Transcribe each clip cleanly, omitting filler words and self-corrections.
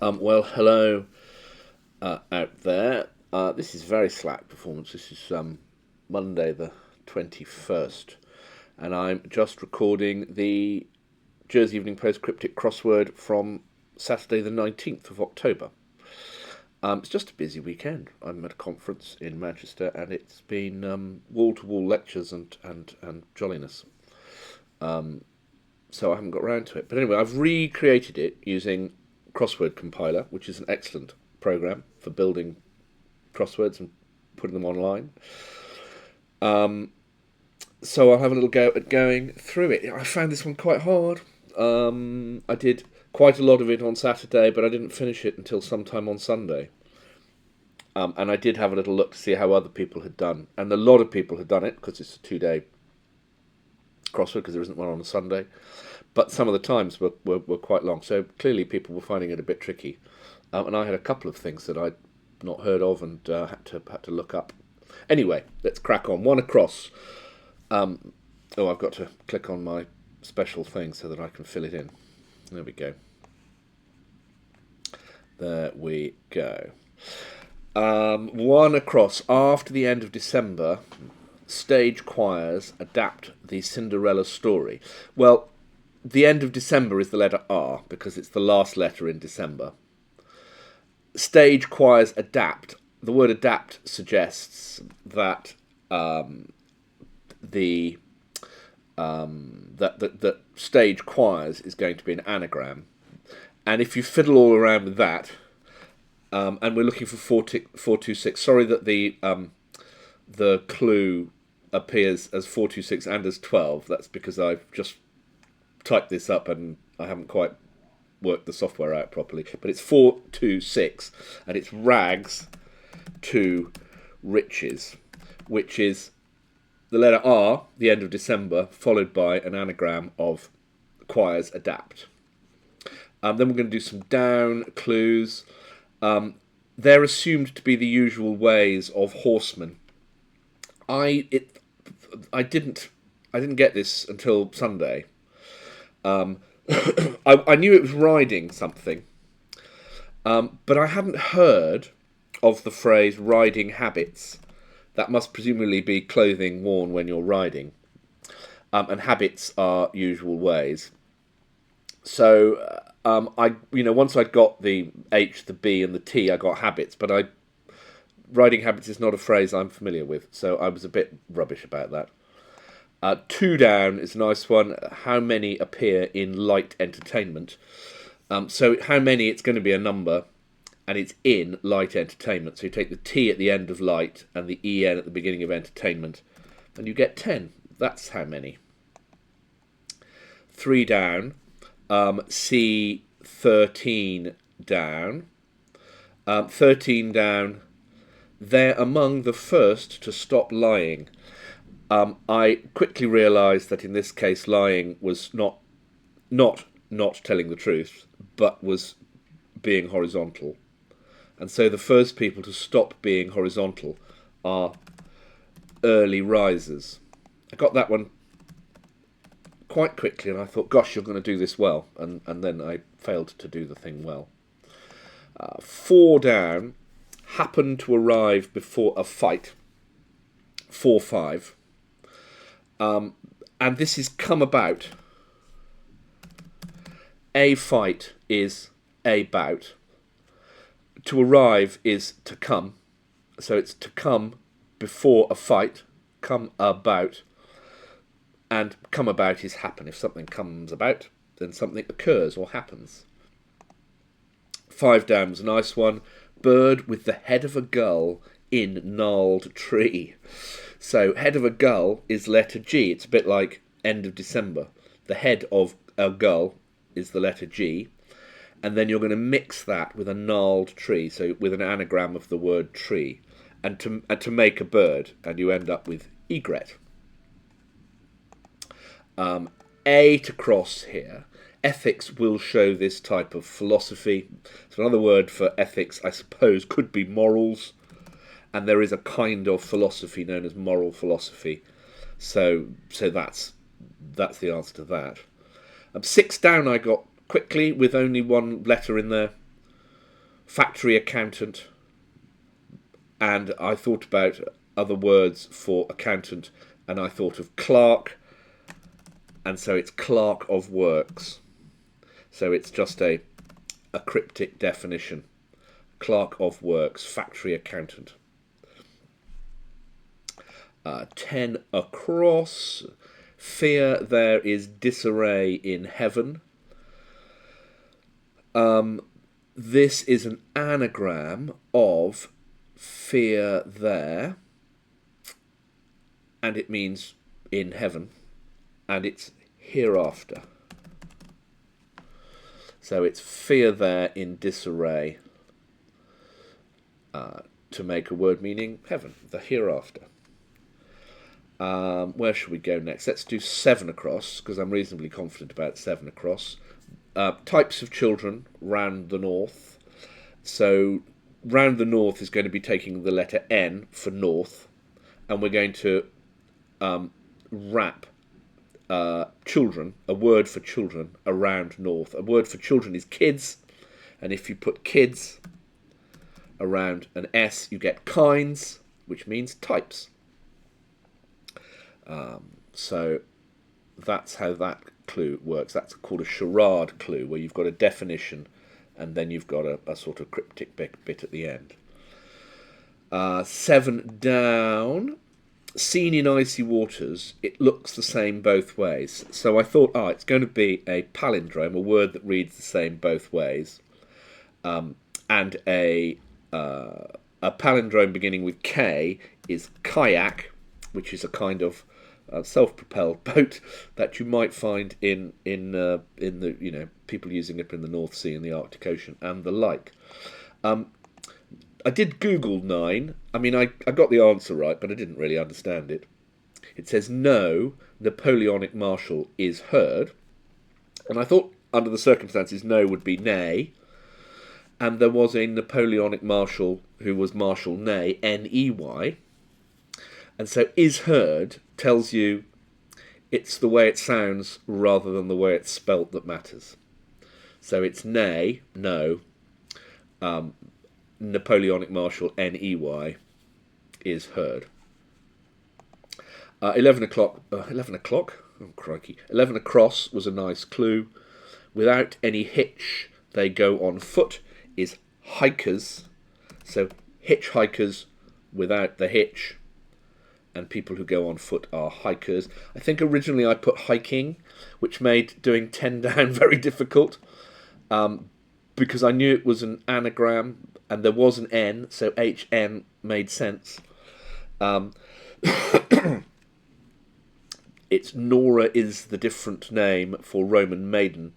Well, hello out there. This is very slack performance. This is Monday the 21st, and I'm just recording the Jersey Evening Post cryptic crossword from Saturday the 19th of October. It's just a busy weekend. I'm at a conference in Manchester, and it's been wall-to-wall lectures and jolliness. So I haven't got around to it. But anyway, I've recreated it using Crossword Compiler, which is an excellent program for building crosswords and putting them online. So I'll have a little go at going through it. I found this one quite hard. I did quite a lot of it on Saturday, but I didn't finish it until sometime on Sunday. And I did have a little look to see how other people had done. And a lot of people had done it because it's a 2 day crossword because there isn't one on a Sunday. But some of the times were quite long. So clearly people were finding it a bit tricky. And I had a couple of things that I'd not heard of and had to look up. Anyway, let's crack on. One across. I've got to click on my special thing so that I can fill it in. There we go. There we go. One across. After the end of December, stage choirs adapt the Cinderella story. Well, the end of December is the letter R because it's the last letter in December. Stage choirs adapt. The word adapt suggests that that stage choirs is going to be an anagram, and if you fiddle all around with that, and we're looking for 426. Sorry that the clue appears as 426 and as 12. That's because I've just typed this up and I haven't quite worked the software out properly. But it's 426, and it's rags to riches, which is the letter R, the end of December, followed by an anagram of choirs adapt. Then we're going to do some down clues. They're assumed to be the usual ways of horsemen. I didn't get this until Sunday. I knew it was riding something, but I hadn't heard of the phrase riding habits. That must presumably be clothing worn when you're riding, and habits are usual ways. So once I got the H, the B, and the T, I got habits. But riding habits is not a phrase I'm familiar with, so I was a bit rubbish about that. Two down is a nice one. How many appear in light entertainment? So how many? It's going to be a number, and it's in light entertainment. So you take the T at the end of light and the EN at the beginning of entertainment, and you get 10. That's how many. Three down. C 13 down. 13 down. They're among the first to stop lying. I quickly realised that in this case lying was not telling the truth, but was being horizontal. And so the first people to stop being horizontal are early risers. I got that one quite quickly, and I thought, gosh, you're going to do this well. And then I failed to do the thing well. Four down, happen to arrive before a fight. 4-5. And this is come about. A fight is a bout. To arrive is to come. So it's to come before a fight, come about. And come about is happen. If something comes about, then something occurs or happens. Five down was a nice one. Bird with the head of a gull in gnarled tree. So head of a gull is letter G. It's a bit like end of December. The head of a gull is the letter G. And then you're going to mix that with a gnarled tree, so with an anagram of the word tree, and to make a bird, and you end up with egret. A to cross here. Ethics will show this type of philosophy. So another word for ethics, I suppose, could be morals. And there is a kind of philosophy known as moral philosophy. So that's the answer to that. Six down I got quickly with only one letter in there. factory accountant, and I thought about other words for accountant, and I thought of clerk, and so it's clerk of works. So it's just a cryptic definition. Clerk of works, factory accountant. 10 across. Fear there is disarray in heaven. This is an anagram of fear there, and it means in heaven, and it's hereafter. So it's fear there in disarray, to make a word meaning heaven, the hereafter. Where should we go next? Let's do 7 across, because I'm reasonably confident about 7 across. Types of children round the north. So round the north is going to be taking the letter N for north, and we're going to wrap children, a word for children, around north. A word for children is kids, and if you put kids around an S, you get kinds, which means types. So that's how that clue works. That's called a charade clue, where you've got a definition and then you've got a sort of cryptic bit at the end. 7 down. Seen in icy waters, it looks the same both ways. So I thought, it's going to be a palindrome, a word that reads the same both ways, and a palindrome beginning with K is kayak, which is a kind of self-propelled boat that you might find in the people using it in the North Sea and the Arctic Ocean and the like. I did Google 9. I mean, I got the answer right, but I didn't really understand it. It says no, Napoleonic marshal is heard, and I thought under the circumstances no would be nay, and there was a Napoleonic marshal who was Marshal Ney, Ney. And so is heard tells you it's the way it sounds rather than the way it's spelt that matters. So it's nay, no, Napoleonic Marshal, Ney, is heard. 11 o'clock, 11 o'clock? Oh, crikey. 11 across was a nice clue. Without any hitch, they go on foot is hikers. So hitchhikers without the hitch, and people who go on foot are hikers. I think originally I put hiking, which made doing 10 down very difficult, because I knew it was an anagram and there was an N, so HN made sense. It's Nora is the different name for Roman maiden,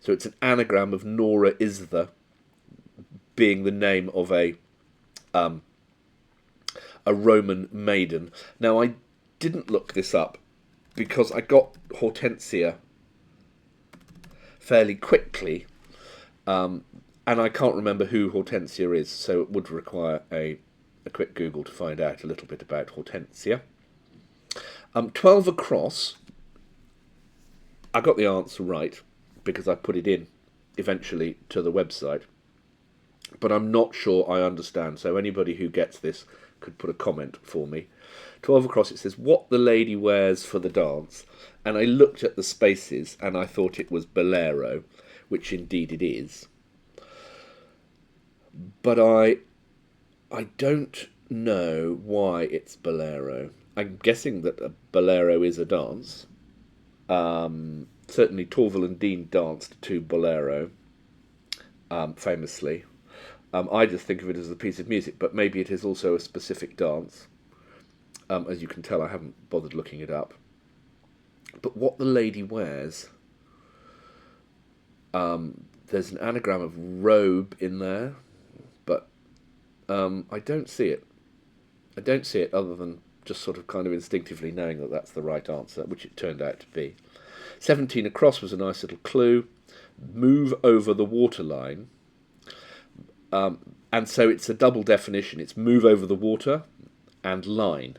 so it's an anagram of Nora Istha being the name of a Roman maiden. Now, I didn't look this up because I got Hortensia fairly quickly, and I can't remember who Hortensia is, so it would require a quick Google to find out a little bit about Hortensia. 12 across, I got the answer right because I put it in eventually to the website, but I'm not sure I understand, so anybody who gets this could put a comment for me. 12 across, it says, what the lady wears for the dance, and I looked at the spaces and I thought it was bolero, which indeed it is. But I don't know why it's bolero. I'm guessing that a bolero is a dance. Certainly Torval and Dean danced to bolero, famously. I just think of it as a piece of music, but maybe it is also a specific dance. As you can tell, I haven't bothered looking it up. But what the lady wears, there's an anagram of robe in there, but I don't see it. I don't see it other than just sort of kind of instinctively knowing that that's the right answer, which it turned out to be. 17 across was a nice little clue. Move over the waterline. And so it's a double definition. It's move over the water and line.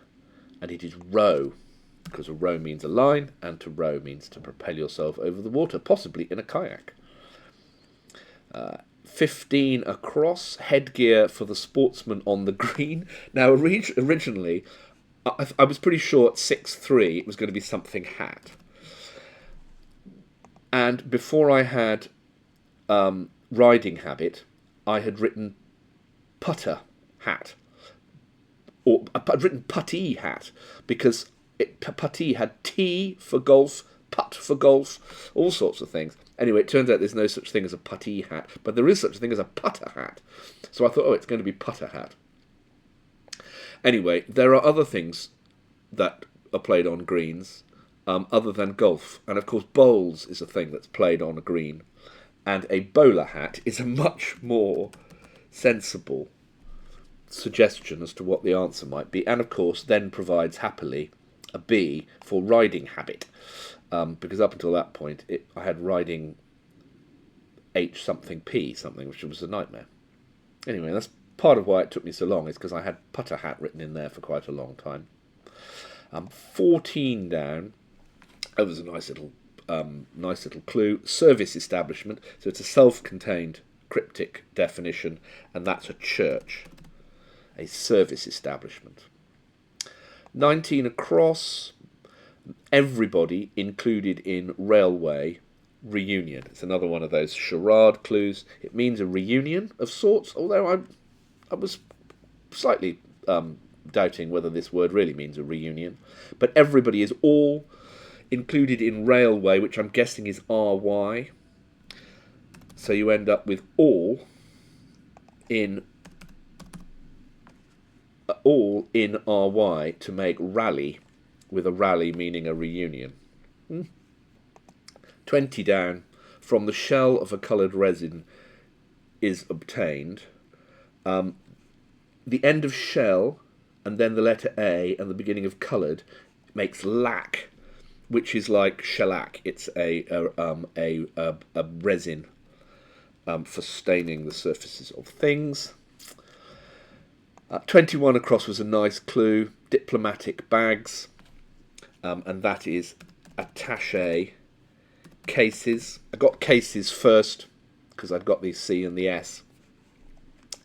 And it is row, because a row means a line, and to row means to propel yourself over the water, possibly in a kayak. 15 across, headgear for the sportsman on the green. Now, originally, I was pretty sure at 6-3 it was going to be something hat. And before I had riding habit, I had written putter hat. Or I'd written puttee hat, because puttee had T for golf, putt for golf, all sorts of things. Anyway, it turns out there's no such thing as a puttee hat, but there is such a thing as a putter hat. So I thought, oh, it's going to be putter hat. Anyway, there are other things that are played on greens other than golf. And of course, bowls is a thing that's played on a green. And a bowler hat is a much more sensible suggestion as to what the answer might be. And of course, then provides happily a B for riding habit. Because up until that point, I had riding H something P something, which was a nightmare. Anyway, that's part of why it took me so long, is because I had putter hat written in there for quite a long time. 14 down. That was a nice little clue. Service establishment. So it's a self-contained cryptic definition, and that's a church, a service establishment. 19 across. Everybody included in railway reunion. It's another one of those charade clues. It means a reunion of sorts, although I was slightly doubting whether this word really means a reunion. But everybody is all included in railway, which I'm guessing is RY. So you end up with all in RY to make rally, with a rally meaning a reunion. 20 down. From the shell of a coloured resin is obtained. The end of shell and then the letter A and the beginning of coloured makes lac, which is like shellac. It's a resin for staining the surfaces of things. 21 across was a nice clue. Diplomatic bags. And that is attaché cases. I got cases first because I've got the C and the S.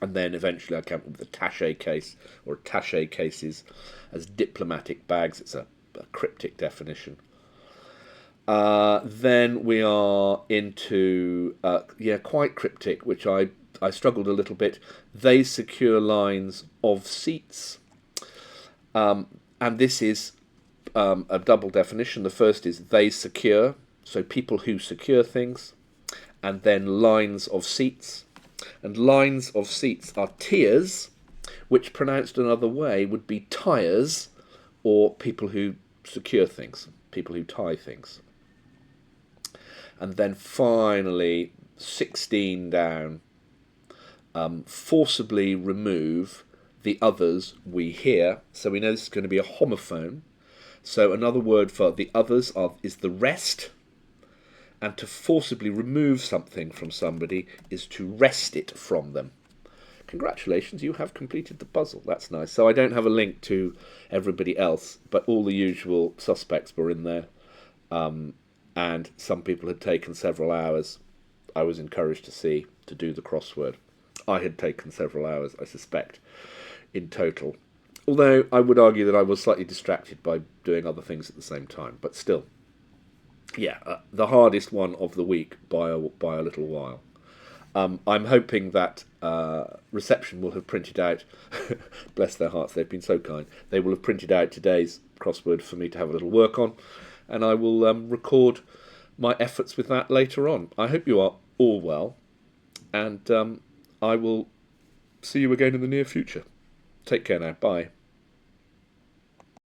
And then eventually I came up with attaché case or attaché cases as diplomatic bags. It's a cryptic definition. Then we are into, quite cryptic, which I struggled a little bit. They secure lines of seats. And this is a double definition. The first is they secure, so people who secure things, and then lines of seats. And lines of seats are tiers, which pronounced another way would be tires, or people who secure things, people who tie things. And then finally, 16 down, forcibly remove the others we hear. So we know this is going to be a homophone. So another word for the others is the rest. And to forcibly remove something from somebody is to wrest it from them. Congratulations, you have completed the puzzle. That's nice. So I don't have a link to everybody else, but all the usual suspects were in there. And some people had taken several hours. I was encouraged to do the crossword. I had taken several hours, I suspect, in total. Although I would argue that I was slightly distracted by doing other things at the same time. But still, the hardest one of the week by a little while. I'm hoping that reception will have printed out, bless their hearts, they've been so kind, they will have printed out today's crossword for me to have a little work on, and I will record my efforts with that later on. I hope you are all well, and I will see you again in the near future. Take care now. Bye.